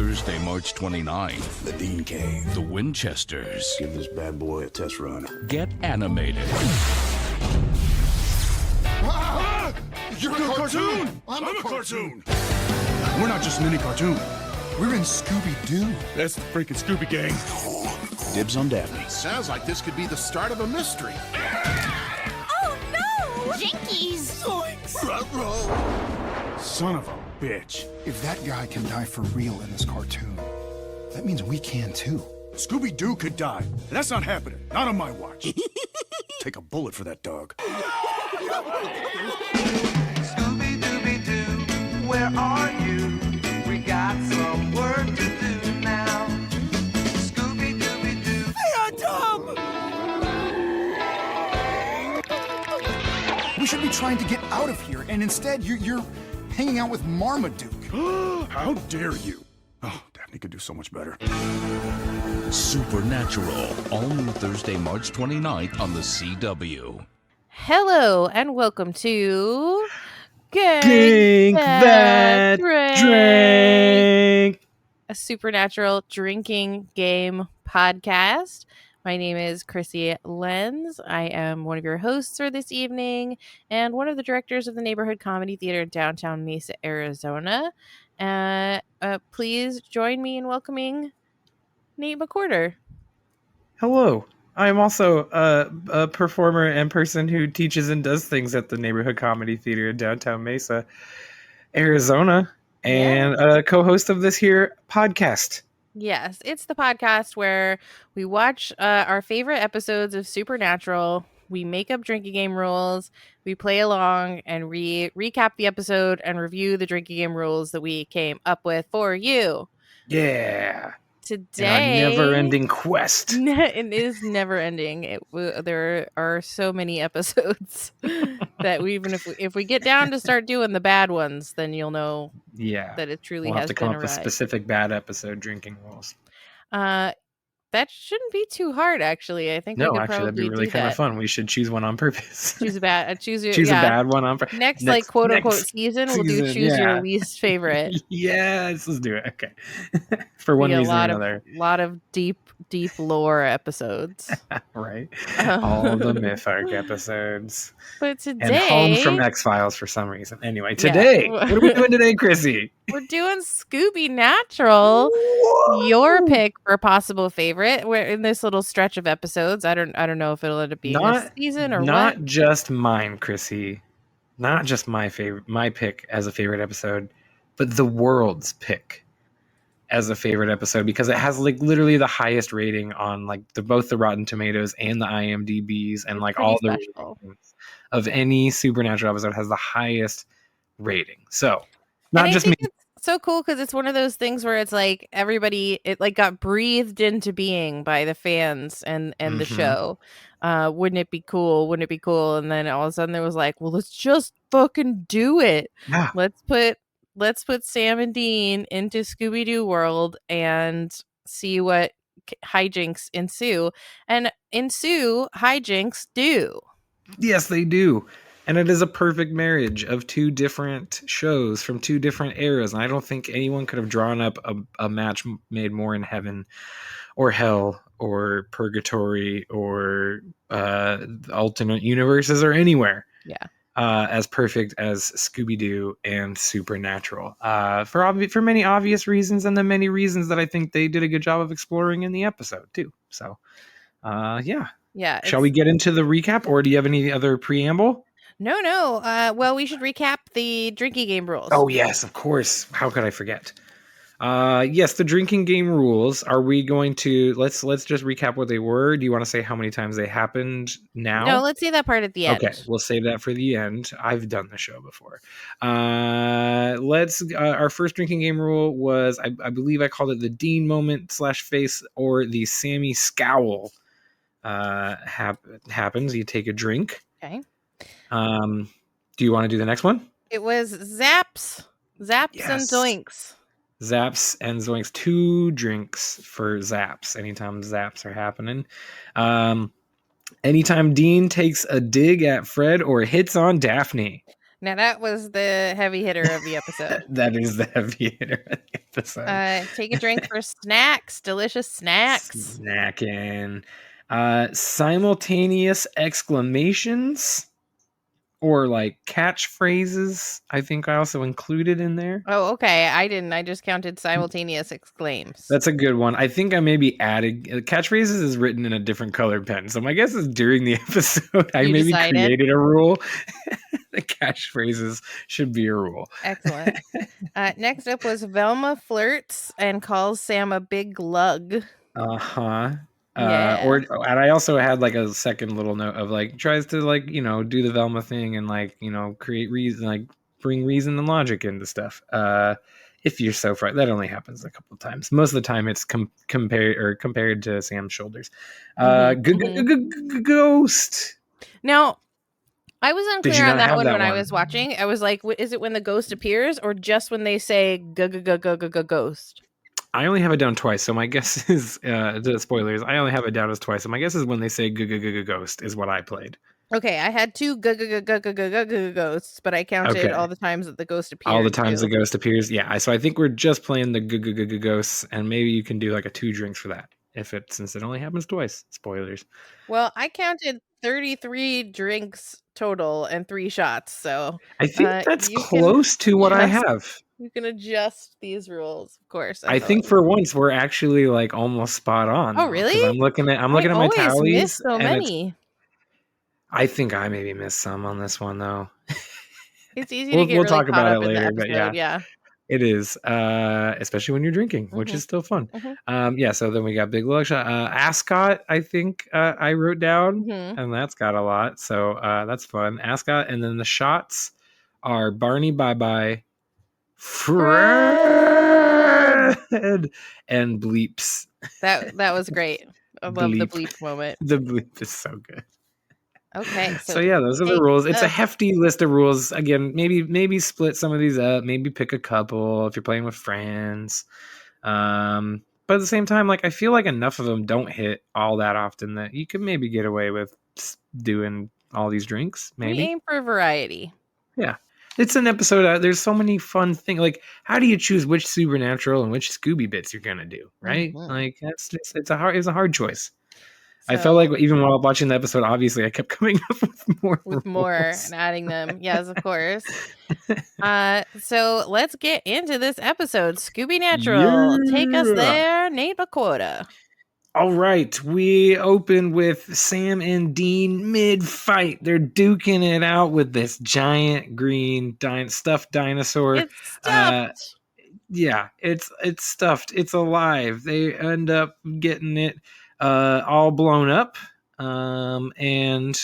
Thursday, March 29th, The Dean Cave. the Winchesters Give this bad boy a test run. get animated. You're a cartoon! I'm a cartoon! We're not just mini cartoon. We're in Scooby Doo. That's the freaking Scooby Gang. Dibs on Daphne. Sounds like this could be the start of a mystery. Oh no! Jinkies! Son of a bitch. If that guy can die for real in this cartoon, that means we can too. Scooby Doo could die. And that's not happening. Not on my watch. Take a bullet for that dog. Scooby-Dooby-Doo, where are you? We got some work to do now. Scooby-Dooby-Doo. We should be trying to get out of here, and instead you're hanging out with Marmaduke. How dare you? Oh, Daphne could do so much better. Supernatural, all new Thursday, March 29th on the CW. Hello and welcome to Drink that drink. A supernatural drinking game podcast. My name is Krissy Lens. I am one of your hosts for this evening and one of the directors of the Neighborhood Comedy Theater in downtown Mesa, Arizona. Please join me in welcoming Nate McWhorter. Hello. I am also a performer and person who teaches and does things at the Neighborhood Comedy Theater in downtown Mesa, Arizona, and a co-host of this here podcast. Yes, it's the podcast where we watch our favorite episodes of Supernatural. We make up drinking game rules. We play along and recap the episode and review the drinking game rules that we came up with for you. Yeah. Today, in our never-ending quest. It is never-ending. There are so many episodes that if we get down to start doing the bad ones, then you'll know that it truly we'll has have to been come a up with ride. specific bad episode drinking rules. That shouldn't be too hard, actually. I think we could actually, that'd be probably really do kind that. of fun. We should choose one on purpose. Choose a bad. Choose a bad one on purpose. Next, like quote unquote season, we'll do choose your least favorite. Yes, let's do it. Okay. For one reason or another. A lot of deep lore episodes. Right. All the Myth Arc episodes. But today, and Home from X-Files for some reason. Anyway, today, what are we doing today, Krissy? We're doing ScoobyNatural. Your pick for a possible favorite. We're in this little stretch of episodes. I don't know if it'll end up being a season or not what. just mine, Krissy. Not just my pick as a favorite episode, but the world's pick as a favorite episode, because it has like literally the highest rating on like both the Rotten Tomatoes and the IMDb's, and like all the ratings of any Supernatural episode has the highest rating. So not just me. It's so cool because it's one of those things where it's like it like got breathed into being by the fans and the show. Wouldn't it be cool? Wouldn't it be cool? And then all of a sudden there was like, well, let's just fucking do it. Yeah. Let's put Sam and Dean into Scooby Doo world and see what hijinks ensue. And hijinks do. Yes, they do. And it is a perfect marriage of two different shows from two different eras. And I don't think anyone could have drawn up a match made more in heaven or hell or purgatory or alternate universes or anywhere. Yeah. As perfect as Scooby-Doo and Supernatural. For many obvious reasons, and the many reasons that I think they did a good job of exploring in the episode too. So, yeah. Yeah. Shall we get into the recap, or do you have any other preamble? No. Well, we should recap the drinking game rules. Oh, yes, of course. How could I forget? Yes, the drinking game rules. Are we going to let's just recap what they were? Do you want to say how many times they happened now? No, let's say that part at the end. Okay, we'll save that for the end. I've done the show before. Our first drinking game rule was, I believe I called it the Dean moment / face, or the Sammy scowl. Happens. You take a drink. Okay. Do you want to do the next one? It was Zaps and Zoinks. Zaps and Zoinks. 2 drinks for Zaps. Anytime Zaps are happening. Anytime Dean takes a dig at Fred or hits on Daphne. Now that was the heavy hitter of the episode. That is the heavy hitter of the episode. Take a drink for snacks. Delicious snacks. Snacking. Simultaneous exclamations or like catchphrases. I think I also included in there. Oh, okay. I didn't. I just counted simultaneous exclaims. That's a good one. I think I maybe added catchphrases is written in a different colored pen. So my guess is during the episode, I maybe created a rule. The catchphrases should be a rule. Excellent. Next up was Velma flirts and calls Sam a big lug. Uh-huh. Yeah. And I also had like a second little note of like tries to like, do the Velma thing and like, create reason, like bring reason and logic into stuff. If you're so frightened, that only happens a couple of times. Most of the time it's compared to Sam's shoulders. Ghost. Now, I was unclear on that one when I was watching. I was like, is it when the ghost appears or just when they say ghost? I only have it down twice, so my guess is the spoilers. I only have it down as twice, so my guess is when they say ghost is what I played. Okay, I had two ghosts, but I counted all the times that the ghost appears. All the times the ghost appears, yeah. So I think we're just playing the ghosts, and maybe you can do like a 2 drinks for that since it only happens twice. Spoilers. Well, I counted 33 drinks total and 3 shots, so I think that's close to what I have. You can adjust these rules, of course. I think for once we're actually like almost spot on. Oh, really? I'm looking at my tallies. Miss so many. I think I maybe missed some on this one though. It's easy to get really talk caught about up it later, in the episode, but yeah. It is, especially when you're drinking, which is still fun. So then we got Big Lug Shot. Ascot, I think I wrote down, and that's got a lot. So that's fun. Ascot, and then the shots are Barney Bye-Bye, Fred, and bleeps. That was great. I love the bleep moment. The bleep is so good. Okay. So yeah, those are the rules. It's a hefty list of rules. Again, maybe split some of these up. Maybe pick a couple if you're playing with friends. But at the same time, like I feel like enough of them don't hit all that often that you could maybe get away with doing all these drinks. Maybe we aim for variety. Yeah, it's an episode. There's so many fun things. Like, how do you choose which Supernatural and which Scooby bits you're gonna do? Right? Like it's a hard choice. So, I felt like even while watching the episode, obviously I kept coming up with more and adding them. Yes, of course. So let's get into this episode. ScoobyNatural, take us there, Nate Bakota. All right, we open with Sam and Dean mid-fight. They're duking it out with this giant green stuffed dinosaur. It's stuffed. Yeah, it's stuffed. It's alive. They end up getting it all blown up, and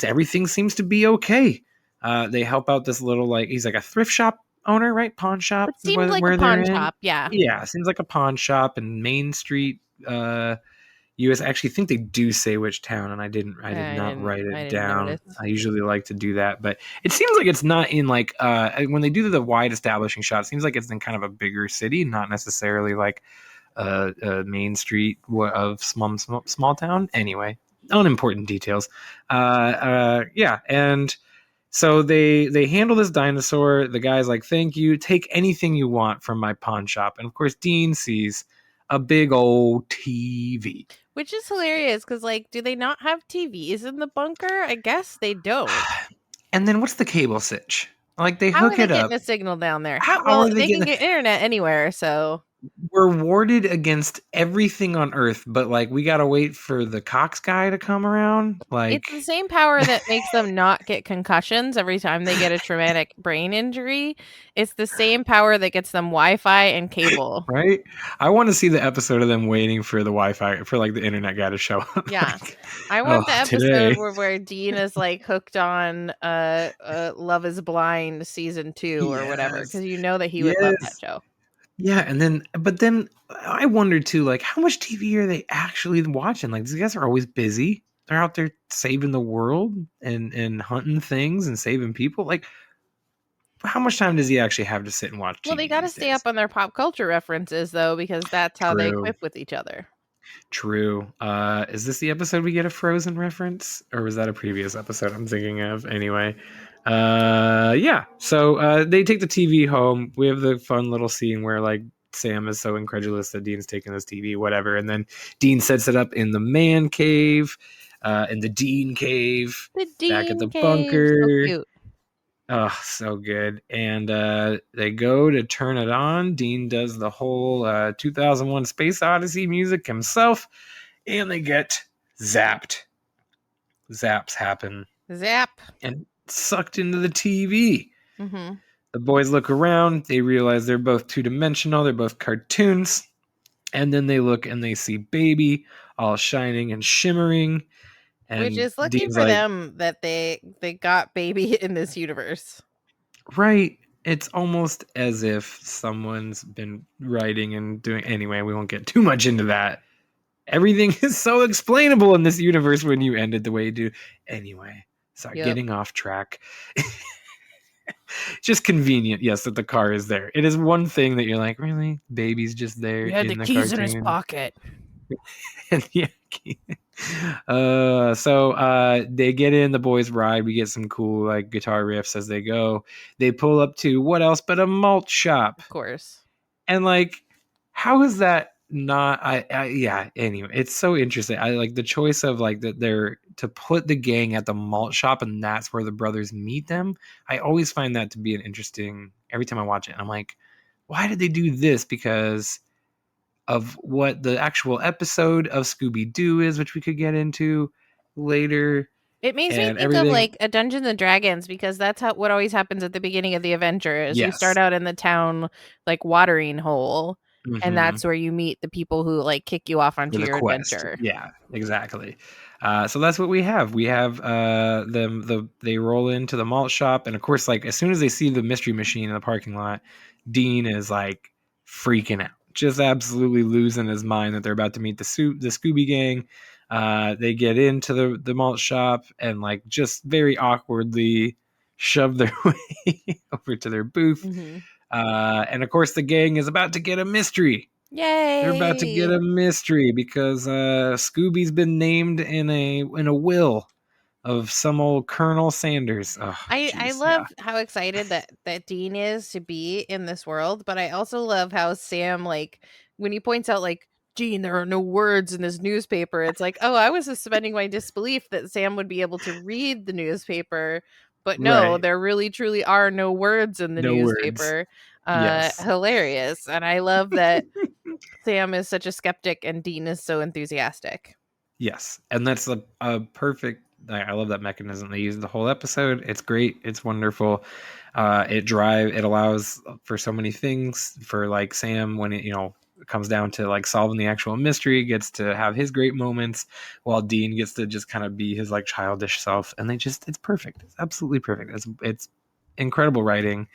everything seems to be okay. They help out this little he's like a thrift shop owner, right? Pawn shop. It seems like a pawn shop, yeah. Yeah, it seems like a pawn shop in Main Street, US. I actually think they do say which town, and I did not write it down. Notice. I usually like to do that, but it seems like it's not in when they do the wide establishing shot, it seems like it's in kind of a bigger city, not necessarily like Main Street of small town. Anyway, unimportant details. Yeah, and so they handle this dinosaur. The guy's like, "Thank you. Take anything you want from my pawn shop." And of course, Dean sees a big old TV, which is hilarious because, do they not have TVs in the bunker? I guess they don't. And then what's the cable sitch? They How hook are it they up. Getting a signal down there. How they can get internet anywhere, so. We're warded against everything on Earth, but we gotta wait for the Cox guy to come around. It's the same power that makes them not get concussions every time they get a traumatic brain injury. It's the same power that gets them Wi-Fi and cable. Right? I want to see the episode of them waiting for the Wi-Fi for the internet guy to show up. Yeah, I want the episode where Dean is hooked on Love Is Blind season 2 or whatever, because you know that he would love that show. Yeah, but then I wonder too, how much TV are they actually watching? These guys are always busy. They're out there saving the world and hunting things and saving people. How much time does he actually have to sit and watch TV? Well, they got to stay up on their pop culture references, though, because that's how they equip with each other. True. Is this the episode we get a Frozen reference? Or was that a previous episode I'm thinking of? Anyway. Yeah. So they take the TV home. We have the fun little scene where Sam is so incredulous that Dean's taking this TV, whatever. And then Dean sets it up in the man cave, in the Dean cave, back at the bunker. So cute. Oh, so good. And they go to turn it on. Dean does the whole 2001 Space Odyssey music himself, and they get zapped. Zaps happen. Zap. And sucked into the TV. Mm-hmm. The boys look around. They realize they're both two-dimensional. They're both cartoons. And then they look and they see Baby all shining and shimmering. And Which is lucky Dean's for like, them that they got Baby in this universe. right. It's almost as if someone's been writing and doing... Anyway, we won't get too much into that. Everything is so explainable in this universe when you end it the way you do. Anyway, sorry, getting off track. Just convenient, yes, that the car is there. It is one thing that you're like, really? Baby's just there. He had the keys in his pocket. And yeah, so they get in, the boys ride. We get some cool like guitar riffs as they go. They pull up to what else but a malt shop. Of course. And like, how is that not yeah, anyway, it's so interesting. I like the choice of like that they're to put the gang at the malt shop and that's where the brothers meet them. I always find that to be an interesting every time I watch it. I'm like, why did they do this? Because of what the actual episode of Scooby Doo is, which we could get into later. It makes me think of like a Dungeons and Dragons because that's what always happens at the beginning of the adventure is you start out in the town like watering hole. Mm-hmm. And that's where you meet the people who like kick you off onto your adventure. Yeah, exactly. So that's what we have. We have they roll into the malt shop, and of course, like as soon as they see the mystery machine in the parking lot, Dean is like freaking out, just absolutely losing his mind that they're about to meet the Scooby Gang. They get into the malt shop and like just very awkwardly shove their way over to their booth. Mm-hmm. And of course, the gang is about to get a mystery. Yay! They're about to get a mystery because Scooby's been named in a will of some old Colonel Sanders. Oh, I love how excited that Dean is to be in this world, but I also love how Sam, like, when he points out, like, Dean, there are no words in this newspaper. It's like, oh, I was suspending my disbelief that Sam would be able to read the newspaper. But no, there really truly are no words in the newspaper. Yes. Hilarious. And I love that Sam is such a skeptic and Dean is so enthusiastic. Yes. And that's a perfect, I love that mechanism. They use the whole episode. It's great. It's wonderful. It allows for so many things for like Sam when it comes down to like solving the actual mystery, gets to have his great moments while Dean gets to just kind of be his like childish self. And it's perfect. It's absolutely perfect. It's incredible writing.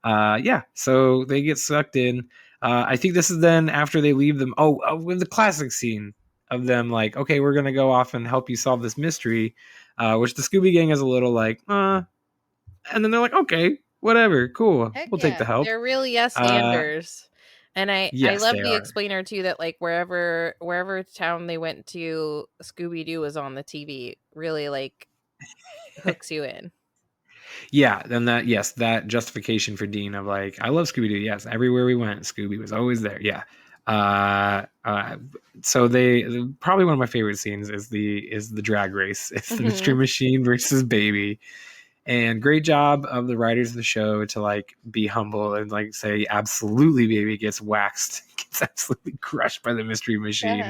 So they get sucked in. I think this is then after they leave them. With the classic scene of them like, okay, we're going to go off and help you solve this mystery, which the Scooby Gang is a little like, and then they're like, okay, whatever, cool. We'll take the help. They're real yes-anders. And I love the explainer too that like wherever town they went to, Scooby Doo was on the TV. Really like hooks you in. Yeah, then that justification for Dean of like, I love Scooby Doo. Yes, everywhere we went, Scooby was always there. Yeah. So probably one of my favorite scenes is the drag race. It's the mystery machine versus Baby. And great job of the writers of the show to like be humble and like say, absolutely, Baby gets waxed, gets absolutely crushed by the mystery machine,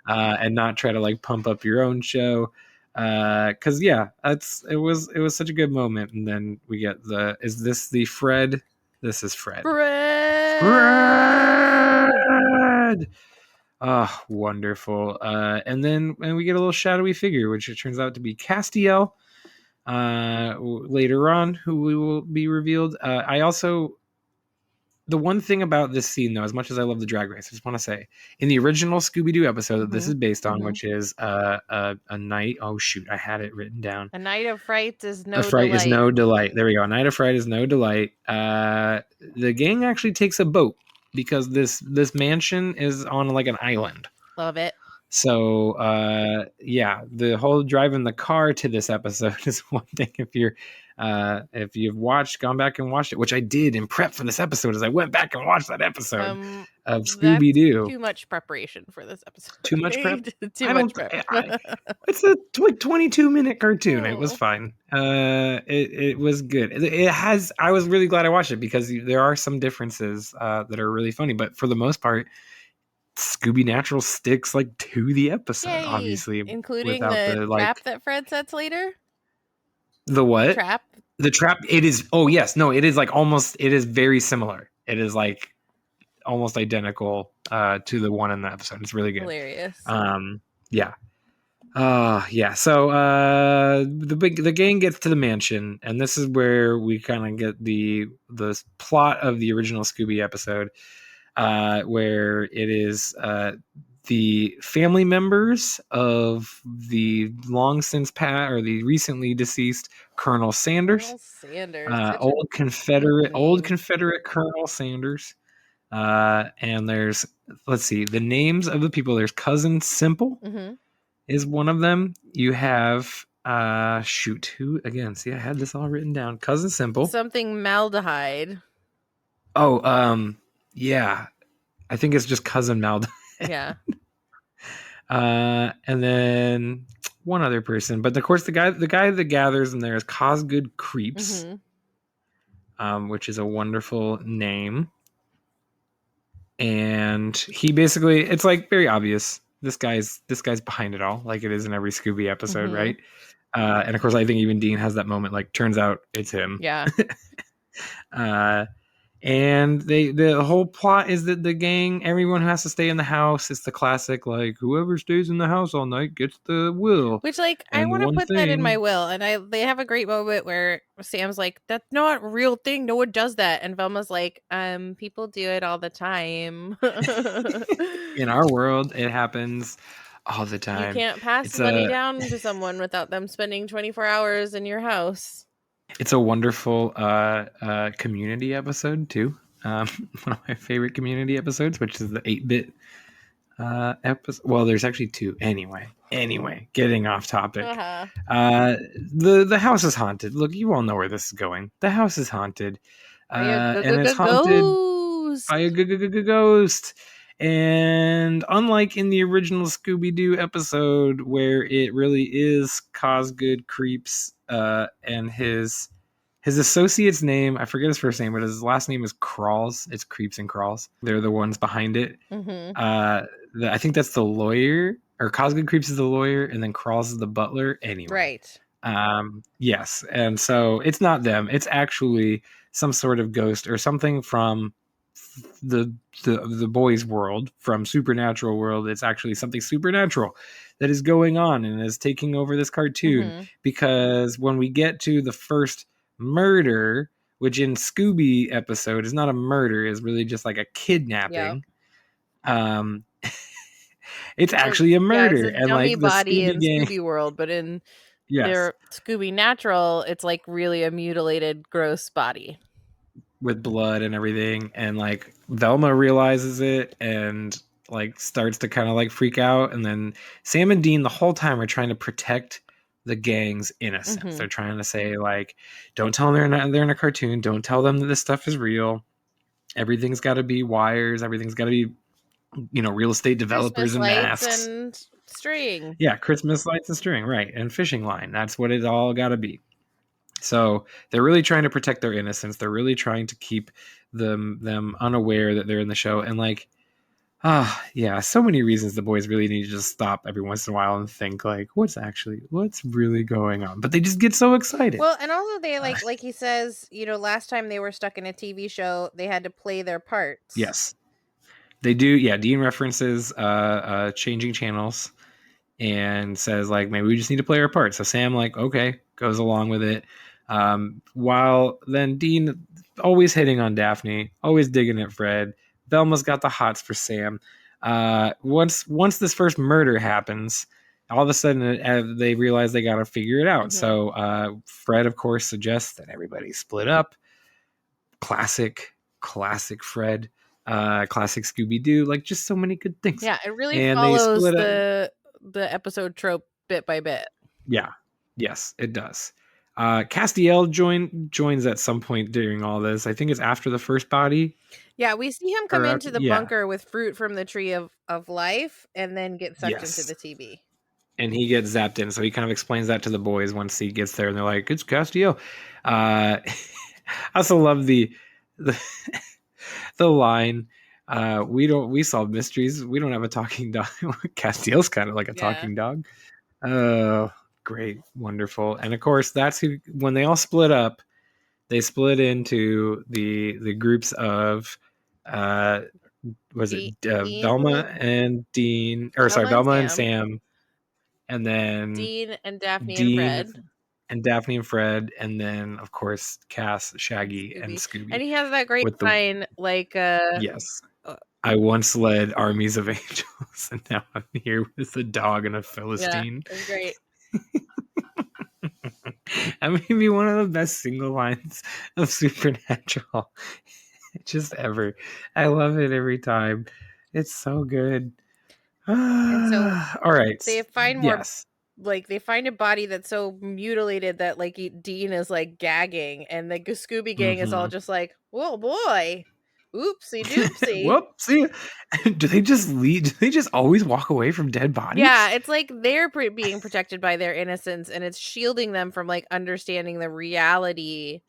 and not try to like pump up your own show. Cause it was such a good moment. And then we get is this the Fred? This is Fred. Fred! Oh, wonderful. And then we get a little shadowy figure, which it turns out to be Castiel. Later on, who we will be revealed. The one thing about this scene, though, as much as I love the drag race, I just want to say, in the original Scooby Doo episode that this is based on, which is a night. Oh shoot, I had it written down. A night of fright is no. A fright delight. is no delight. There we go. A night of fright is no delight. The gang actually takes a boat because this mansion is on like an island. Love it. So, the whole driving the car to this episode is one thing. If you're If you've gone back and watched it, which I did in prep for this episode, as I went back and watched that episode of Scooby Doo. Too much preparation for this episode. Too much prep. Too much prep. It's a 22-minute cartoon. It was Oh. fine. It was good. It has. I was really glad I watched it because there are some differences that are really funny, but for the most part, ScoobyNatural sticks like to the episode. Yay. Obviously, Including without the trap that Fred sets later. the what? Trap. The trap. It is. Oh yes, no. It is like almost. It is very similar. It is like almost identical to the one in the episode. It's really good. Hilarious. Yeah. Yeah. So the gang gets to the mansion, and this is where we kind of get the plot of the original Scooby episode, where it is the family members of the long since or the recently deceased Colonel Sanders, Colonel Sanders. old Confederate Colonel Sanders. And there's, let's see, the names of the people. There's Cousin Simple is one of them. You have who again? See, I had this all written down. Cousin Simple. Something maldehyde. Oh, yeah. I think it's just Cousin Maldehyde. Yeah. And then one other person, but of course the guy that gathers in there is Cosgood Creeps, which is a wonderful name. And he basically, it's like very obvious. This guy's behind it all, like it is in every Scooby episode, right? And of course, I think even Dean has that moment. Like, turns out it's him. Yeah. And the whole plot is that the gang, everyone who has to stay in the house, it's the classic, like, whoever stays in the house all night gets the will. Which, like, I And want to one put that in thing- my will. And they have a great moment where Sam's like, that's not a real thing. No one does that. And Velma's like, people do it all the time. In our world, it happens all the time. You can't pass It's money down to someone without them spending 24 hours in your house. It's a wonderful community episode too. One of my favorite community episodes, which is the 8-bit episode. Well, there's actually two. Anyway, getting off topic. The house is haunted. Look, you all know where this is going. The house is haunted, and it's haunted by a ghost. And unlike in the original Scooby Doo episode, where it really is Cosgood Creeps, and his associate's name, I forget his first name, but his last name is Crawls. It's Creeps and Crawls. They're the ones behind it. I think that's the lawyer, or Cosgood Creeps is the lawyer, and then Crawls is the butler. Anyway, Right. yes, and so it's not them. It's actually some sort of ghost or something from the boys' world, from Supernatural world. It's actually something supernatural that is going on and is taking over this cartoon, because when we get to the first murder, which in Scooby episode is not a murder, is really just like a kidnapping. It's actually a murder. It's a and dummy like the body Scooby in gang, Scooby World, but in yes, their Scooby Natural, it's like really a mutilated, gross body. with blood and everything, and like Velma realizes it and like starts to kind of like freak out, and then Sam and Dean the whole time are trying to protect the gang's innocence. They're trying to say, like, don't tell them they're in a cartoon, don't tell them that this stuff is real, everything's got to be wires, everything's got to be, real estate developers Christmas and lights masks and string. Yeah, Christmas lights and string, right, and fishing line. That's what it all got to be. So they're really trying to protect their innocence. They're really trying to keep them unaware that they're in the show. And like, so many reasons the boys really need to just stop every once in a while and think, like, what's really going on? But they just get so excited. Well, and also they like he says, last time they were stuck in a TV show, they had to play their parts. Yes, they do. Yeah, Dean references changing channels and says, like, maybe we just need to play our part. So Sam, like, okay, goes along with it. While then Dean always hitting on Daphne, always digging at Fred. Velma's got the hots for Sam. Once this first murder happens, all of a sudden they realize they got to figure it out. So Fred, of course, suggests that everybody split up. Classic Fred. Classic Scooby Doo. Like, just so many good things. Yeah, it really And follows they split the episode trope bit by bit. Yeah. Yes, it does. Castiel joins at some point during all this. I think it's after the first body. Yeah, we see him come Or into the yeah. bunker with fruit from the tree of life and then get sucked Yes. into the TV. And he gets zapped in. So he kind of explains that to the boys once he gets there, and they're like, "It's Castiel." I also love the line. We solve mysteries. We don't have a talking dog. Castiel's kind of like a talking dog. Oh, great, wonderful. And of course, that's who. When they all split up, they split into the groups of Velma and Dean, or sorry, Velma and Sam, and then Dean and Daphne and Fred. And Daphne and Fred, and then of course Cass, Shaggy, and Scooby. And he has that great line, like yes, I once led armies of angels, and now I'm here with a dog and a Philistine. Yeah, it's great. That may be one of the best single lines of Supernatural just ever. I love it every time. It's so good. And so all right, they find more. Like they find a body that's so mutilated that like Dean is like gagging, and the Scooby Gang is all just like, "Whoa, boy, oopsie doopsie." Whoopsie. Do they just leave? Do they just always walk away from dead bodies? Yeah, it's like they're being protected by their innocence, and it's shielding them from like understanding the reality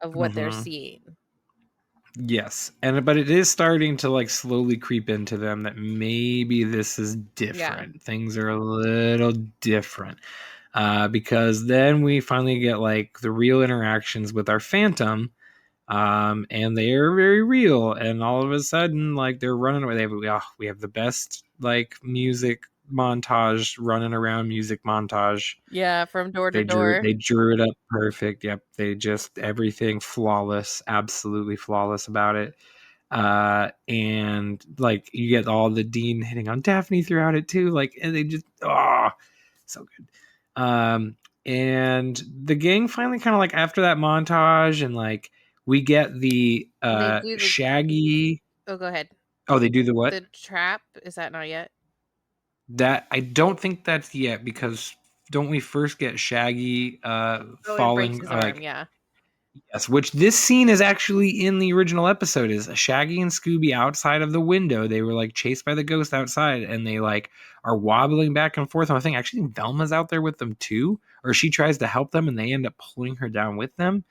of what they're seeing. Yes, but it is starting to like slowly creep into them that maybe this is different. Yeah. Things are a little different because then we finally get like the real interactions with our Phantom, and they are very real. And all of a sudden, like they're running away. We have the best like music montage, running around music montage. Yeah, from door to door. They drew it up perfect. Yep, they just everything flawless, absolutely flawless about it. And like you get all the Dean hitting on Daphne throughout it too. Like, and they just so good. And the gang finally kind of like after that montage, and like we get the Shaggy. Oh, go ahead. Oh, they do the what? The trap. Is that not yet? That I don't think that's yet, because don't we first get Shaggy falling? His arm, yeah. Yes, which this scene is actually in the original episode. Is Shaggy and Scooby outside of the window? They were like chased by the ghost outside, and they like are wobbling back and forth. And I think actually Velma's out there with them too, or she tries to help them, and they end up pulling her down with them.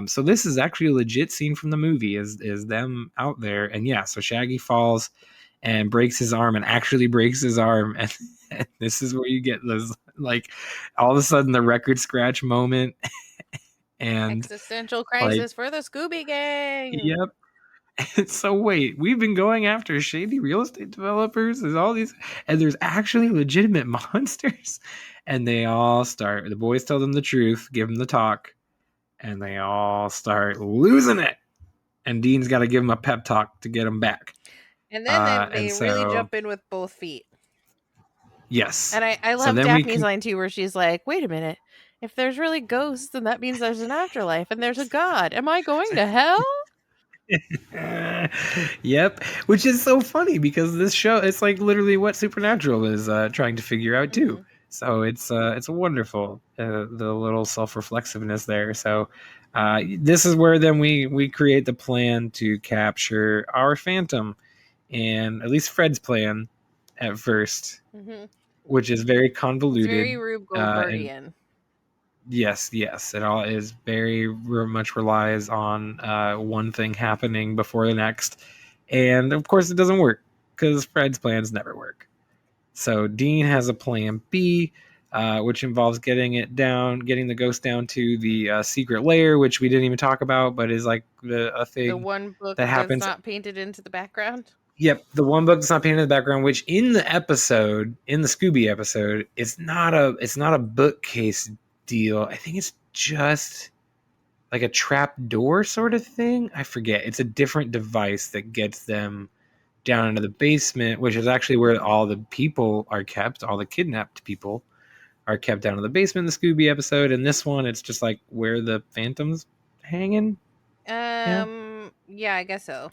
So this is actually a legit scene from the movie. Is them out there, and yeah, so Shaggy falls and breaks his arm, and actually breaks his arm, and this is where you get those like all of a sudden the record scratch moment. And existential crisis for the Scooby Gang. Yep. So wait, we've been going after shady real estate developers. There's all these, and there's actually legitimate monsters. And they all start. The boys tell them the truth, give them the talk, and they all start losing it. And Dean's got to give them a pep talk to get them back. And then they really jump in with both feet. Yes. And I love Daphne's line too, where she's like, "Wait a minute. If there's really ghosts, then that means there's an afterlife and there's a God. Am I going to hell?" Yep. Which is so funny because this show, it's like literally what Supernatural is trying to figure out too. Mm-hmm. So it's wonderful, the little self-reflexiveness there. So this is where then we create the plan to capture our Phantom, and at least Fred's plan at first, which is very convoluted. It's very Rube Goldbergian. Yes. It all is very much relies on one thing happening before the next. And of course it doesn't work because Fred's plans never work. So Dean has a plan B, which involves getting the ghost down to the secret lair, which we didn't even talk about, but is like a thing. The one book that happens. Not painted into the background. Yep, the one book that's not painted in the background, which in the Scooby episode, it's not a bookcase deal. I think it's just like a trap door sort of thing. I forget. It's a different device that gets them down into the basement, which is actually where all the people are kept. All the kidnapped people are kept down in the basement in the Scooby episode. And this one, it's just like where the Phantom's hanging. Yeah, I guess so.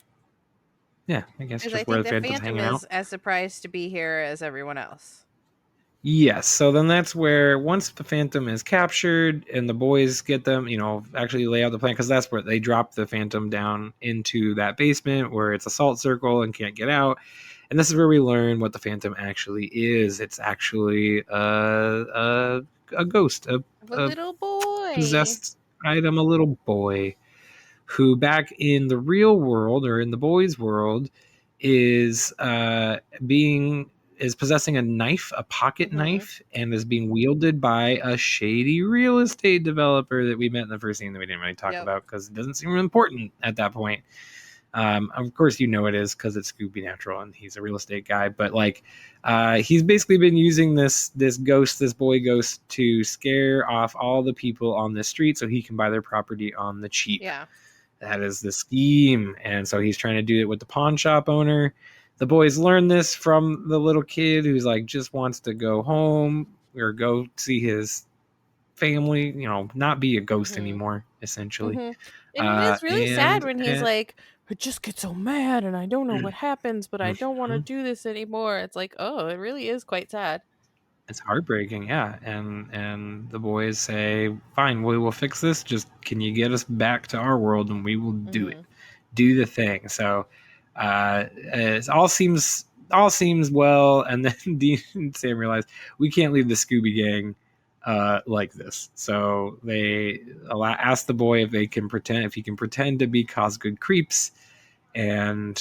Yeah, I guess just where the Phantom's hanging out. Is as surprised to be here as everyone else. Yes. So then that's where once the Phantom is captured and the boys get them, actually lay out the plan, because that's where they drop the Phantom down into that basement where it's a salt circle and can't get out. And this is where we learn what the Phantom actually is. It's actually a ghost, a little boy. possessed item, a little boy who back in the real world or in the boys' world is possessing a knife, a pocket knife, and is being wielded by a shady real estate developer that we met in the first scene that we didn't really talk about because it doesn't seem important at that point. Of course, it is because it's ScoobyNatural and he's a real estate guy. But he's basically been using this boy ghost, to scare off all the people on the street so he can buy their property on the cheap. Yeah, that is the scheme. And so he's trying to do it with the pawn shop owner. The boys learn this from the little kid who's just wants to go home or go see his family, not be a ghost anymore, essentially. And it is really sad when he's like, I just get so mad and I don't know what happens, but I don't want to do this anymore. It's like, oh, it really is quite sad. It's heartbreaking, yeah. And the boys say, fine, we will fix this. Just can you get us back to our world and we will do it. Do the thing. So it all seems well, and then Dean and Sam realize we can't leave the Scooby Gang like this. So they ask the boy if he can pretend to be Cosgood creeps, and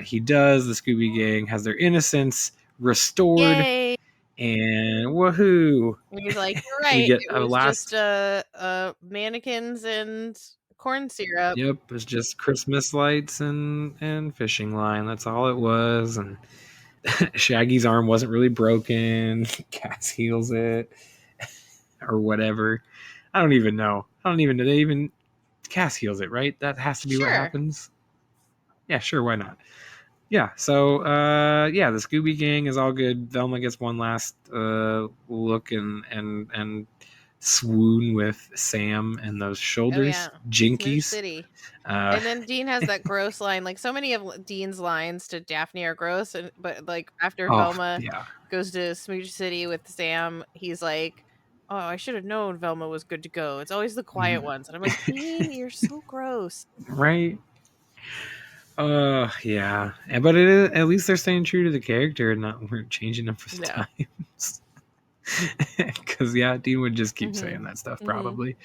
he does. The Scooby Gang has their innocence restored. Yay! And woohoo! He's like, you're right. We get it was just mannequins and corn syrup. Yep, it's just Christmas lights and fishing line. That's all it was. And Shaggy's arm wasn't really broken. Cass heals it. Or whatever. I don't even know. Cass heals it, right? That has to be what happens. Yeah, sure, why not? Yeah, so the Scooby Gang is all good. Velma gets one last look and swoon with Sam and those shoulders. Jinkies. City. And then Dean has that gross line. Like, so many of Dean's lines to Daphne are gross, but after Velma goes to Smooch City with Sam, he's like, oh, I should have known Velma was good to go. It's always the quiet ones. And I'm like, Dean, you're so gross. Right? Yeah. But it is, at least they're staying true to the character and not changing them for the times. Because Dean would just keep saying that stuff probably.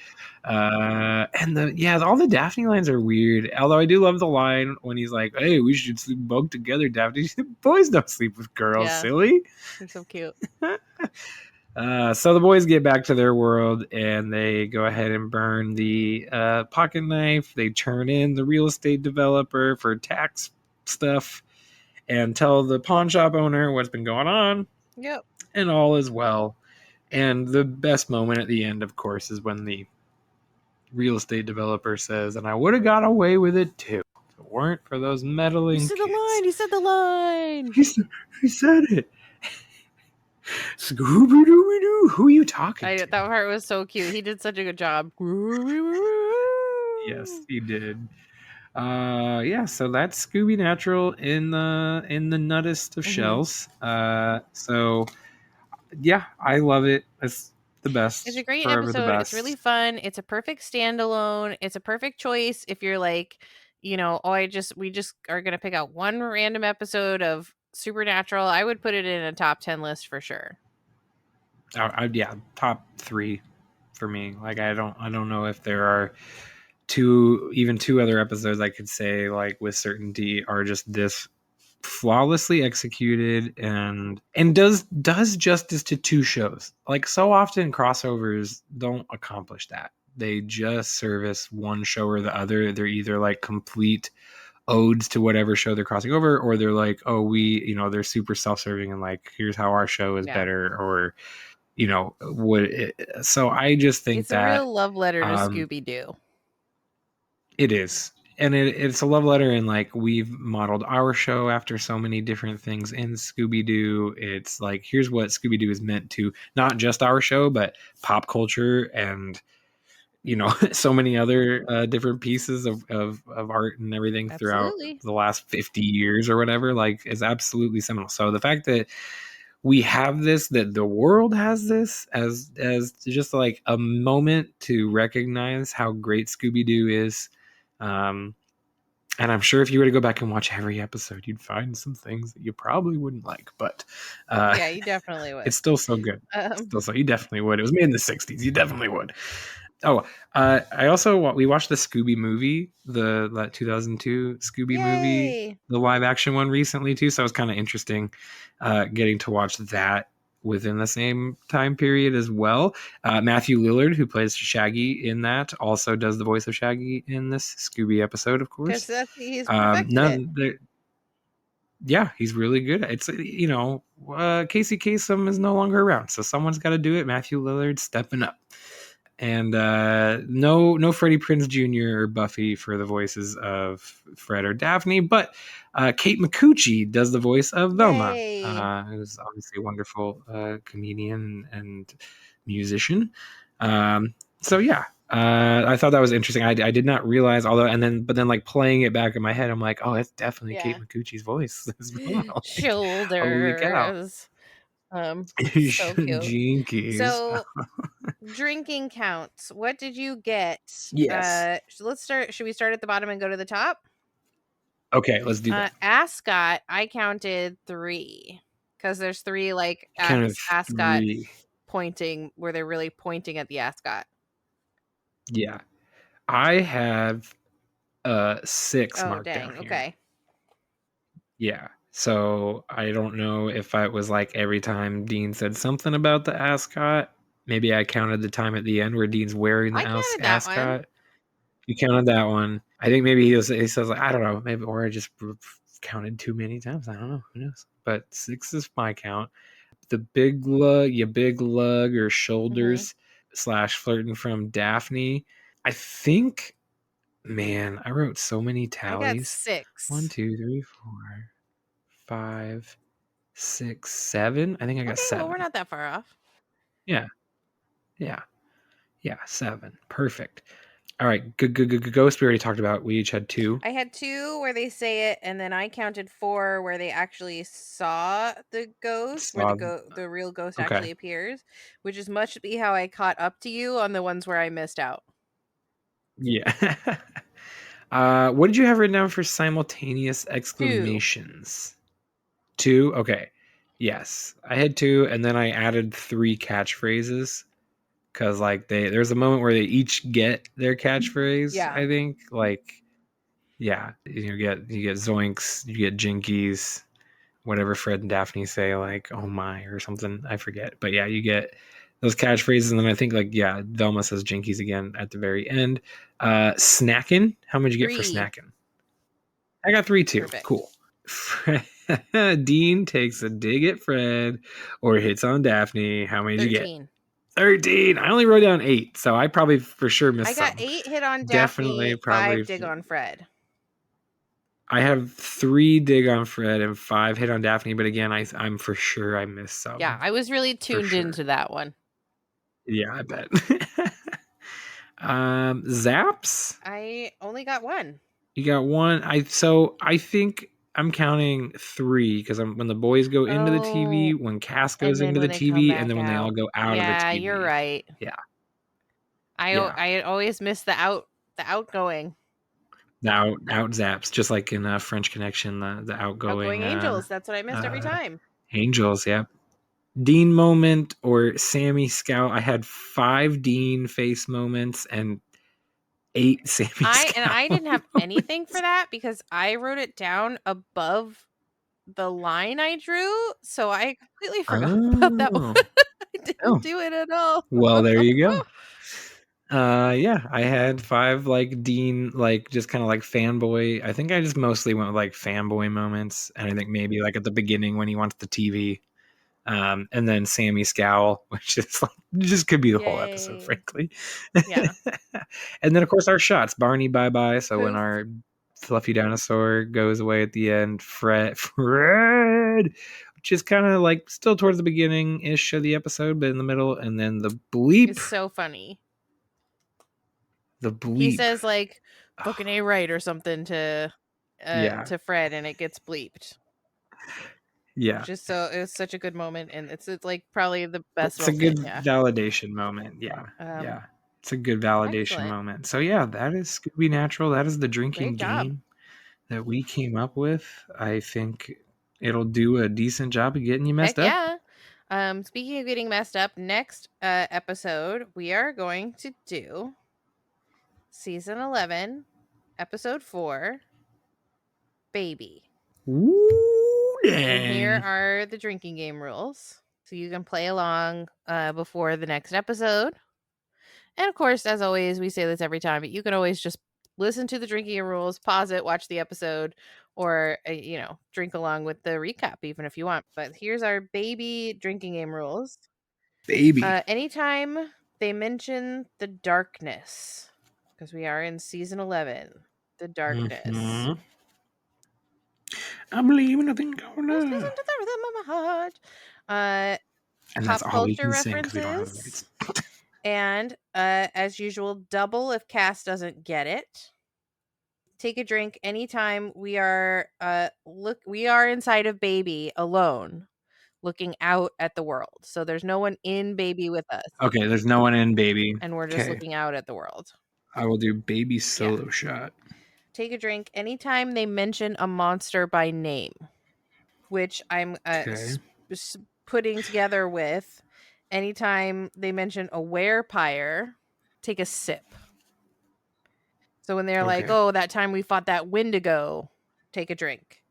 And all the Daphne lines are weird. Although I do love the line when he's like, hey, we should sleep bunk together, Daphne. Boys don't sleep with girls, silly. They're so cute. So the boys get back to their world and they go ahead and burn the pocket knife. They turn in the real estate developer for tax stuff and tell the pawn shop owner what's been going on. Yep. And all is well. And the best moment at the end, of course, is when the real estate developer says, and I would have got away with it too if it weren't for those meddling kids. He said the line. He said it. Scooby-Doo, who are you talking to? That part was so cute. He did such a good job. Yes, he did. So that's ScoobyNatural in the nuttest of shells. I love it. It's the best. It's a great episode. It's really fun. It's a perfect standalone. It's a perfect choice if you're like, we just are gonna pick out one random episode of Supernatural. I would put it in a top 10 list for sure. Top 3 for me. Like I don't know if there are two other episodes I could say with certainty are just this flawlessly executed and does justice to two shows. Like so often crossovers don't accomplish that. They just service one show or the other. They're either complete odes to whatever show they're crossing over, or they're they're super self-serving and here's how our show is better, or so I just think it's a real love letter to Scooby Doo. It is, and it's a love letter, and we've modeled our show after so many different things in Scooby Doo. It's here's what Scooby Doo is meant to, not just our show, but pop culture and so many other different pieces of art and everything throughout the last 50 years or whatever, is absolutely seminal. So the fact that we have this, that the world has this as just like a moment to recognize how great Scooby Doo is. And I'm sure if you were to go back and watch every episode, you'd find some things that you probably wouldn't like, but Yeah, you definitely would. it's still so good. Still so, you definitely would. It was made in the 60s. You definitely would. Oh, we watched the Scooby movie, that 2002 Scooby movie, the live action one recently too. So it was kind of interesting getting to watch that within the same time period as well. Matthew Lillard, who plays Shaggy in that, also does the voice of Shaggy in this Scooby episode, of course. Because he's perfected it. Yeah, he's really good. It's, Casey Kasem is no longer around, so someone's got to do it. Matthew Lillard stepping up. And no Freddie Prinze Jr. or Buffy for the voices of Fred or Daphne, but Kate McCucci does the voice of Velma, who's obviously a wonderful comedian and musician. So yeah, I thought that was interesting. I did not realize, but then like playing it back in my head, I'm like, oh, it's definitely Kate McCucci's voice as well. Shoulders. So cute. Jinkies. So drinking counts. What did you get? Yes. Let's start. Should we start at the bottom and go to the top? Okay, let's do that. Ascot, I counted 3 because there's 3 like ascot pointing where they're really pointing at the ascot. Yeah, I have 6 marked down here. Okay. Yeah. So I don't know if I was like every time Dean said something about the ascot. Maybe I counted the time at the end where Dean's wearing the ascot. You counted that one. I think maybe he says like, I don't know, maybe, or I just counted too many times. I don't know. Who knows? But 6 is my count. The big lug or shoulders / flirting from Daphne. I think, man, I wrote so many tallies. I got 6. 1, 2, 3, 4, 5, 6, 7. I think I got 7. Well, we're not that far off. Yeah. 7. Perfect. All right, Gggggghost we already talked about. We each had 2. I had 2 where they say it, and then I counted 4 where they actually saw the ghost, where the real ghost actually appears, which is much be how I caught up to you on the ones where I missed out. Yeah. What did you have written down for simultaneous exclamations? 2? Okay. Yes. I had 2, and then I added 3 catchphrases. Because like there's a moment where they each get their catchphrase. Yeah. I think you get Zoinks, you get Jinkies, whatever Fred and Daphne say, like oh my or something. I forget, but yeah, you get those catchphrases, and then I think Velma says Jinkies again at the very end. Snacking. How much you get 3. for snacking? I got 3 too. Perfect. Cool. Dean takes a dig at Fred or hits on Daphne. How many did you get? 13. I only wrote down 8, so I probably for sure missed some. I got 8 hit on Daphne, 5 dig on Fred. I have 3 dig on Fred and 5 hit on Daphne, but again, I'm for sure I missed some. Yeah, I was really tuned into that one. Yeah, I bet. Zaps? I only got 1. You got 1. I think I'm counting 3 because when the boys go into the TV, when Cass goes into the TV, and then when they all go out of the TV. Yeah, you're right. Yeah. I always miss the outgoing. The out Zaps, just like in French Connection, the outgoing angels. That's what I missed every time. Angels, yeah. Dean moment or Sammy Scout. I had 5 Dean face moments and 8 Sammy Scout. And I didn't have anything for that because I wrote it down above the line I drew, so I completely forgot about that one. I didn't do it at all. Well, there you go. I had 5 like Dean, like just kind of like fanboy. I think I just mostly went with like fanboy moments, and I think maybe like at the beginning when he wants the TV, and then Sammy Scowl, which is like just could be the whole episode, frankly. Yeah. And then of course our shots, Barney bye bye. So when our fluffy dinosaur goes away at the end, Fred, which is kind of like still towards the beginning ish of the episode, but in the middle, and then the bleep. It's so funny. The bleep. He says like fucking A right or something to Fred, and it gets bleeped. Yeah. It was such a good moment, and it's like probably the best It's a moment. good Yeah. validation moment. Yeah. Yeah. It's a good validation excellent. moment. So yeah, that is ScoobyNatural. That is the drinking Great job. game that we came up with. I think it'll do a decent job of getting you messed Heck up. yeah. Speaking of getting messed up, next episode we are going to do season 11, episode 4, Baby. Ooh, And here dang. are the drinking game rules. So you can play along before the next episode. And of course, as always, we say this every time, but you can always just listen to the drinking game rules, pause it, watch the episode, or, drink along with the recap, even if you want. But here's our baby drinking game rules. Baby. Anytime they mention the darkness, because we are in season 11, the darkness. Mhm. I believe in a thing called love. Listen to the rhythm of my heart. And Pop that's all we culture can sing because we don't have the references. rights. And as usual, double if Cass doesn't get it. Take a drink anytime we are inside of Baby alone, looking out at the world. So there's no one in Baby with us. Okay, there's no one in Baby. And we're just looking out at the world. I will do Baby solo shot. Take a drink anytime they mention a monster by name, which I'm putting together with anytime they mention a werepire, take a sip. So when they're like, oh, that time we fought that Wendigo, take a drink.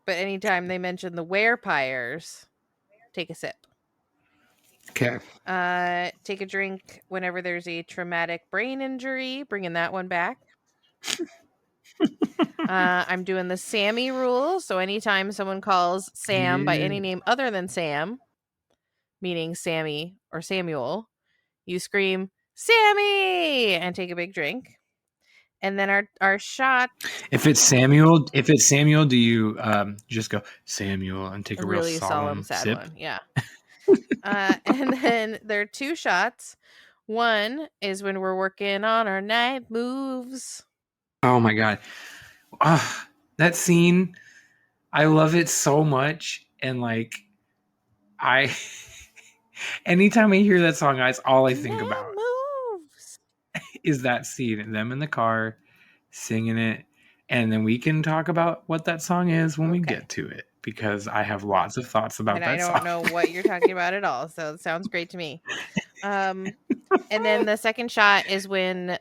But anytime they mention the werepires, take a sip. Okay. Take a drink whenever there's a traumatic brain injury, bringing that one back. I'm doing the Sammy rule. So anytime someone calls Sam by any name other than Sam, meaning Sammy or Samuel, you scream, Sammy! And take a big drink. And then our shot. If it's Samuel, do you just go Samuel and take a real really solemn sad sip? one? Yeah. And then there are 2 shots. One is when we're working on our night moves. Oh my god. That scene, I love it so much. And like anytime I hear that song, guys, all I think about is that scene and them in the car singing it. And then we can talk about what that song is when we get to it, because I have lots of thoughts about that song. I don't know what you're talking about at all. So it sounds great to me. And then the second shot is when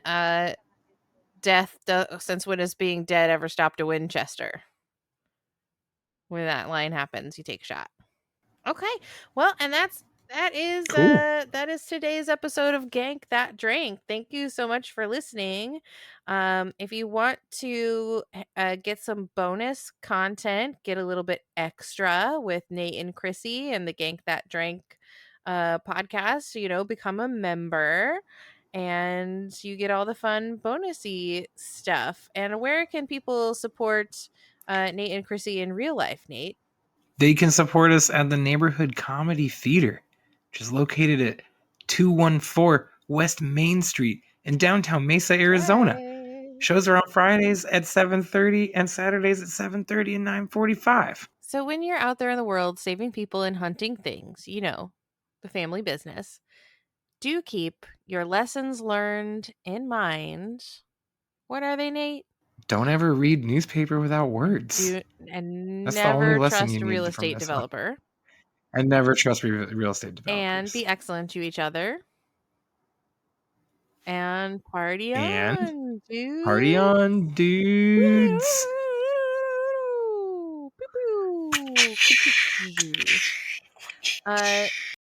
since when has being dead ever stopped a Winchester? When that line happens, you take a shot. Okay. Well, and that is cool. That is today's episode of Gank That Drink. Thank you so much for listening. If you want to get some bonus content, get a little bit extra with Nate and Krissy and the Gank That Drink podcast, become a member and you get all the fun bonusy stuff. And where can people support Nate and Krissy in real life, Nate? They can support us at the Neighborhood Comedy Theater, which is located at 214 West Main Street in downtown Mesa, Arizona. Hey. Shows are on Fridays at 7:30 and Saturdays at 7:30 and 9:45. So when you're out there in the world saving people and hunting things, the family business, do keep your lessons learned in mind. What are they, Nate? Don't ever read newspaper without words. And That's the only never lesson trust you a real need from estate this developer. And never trust real estate developers. And be excellent to each other. And party on, dude. Party on, dudes.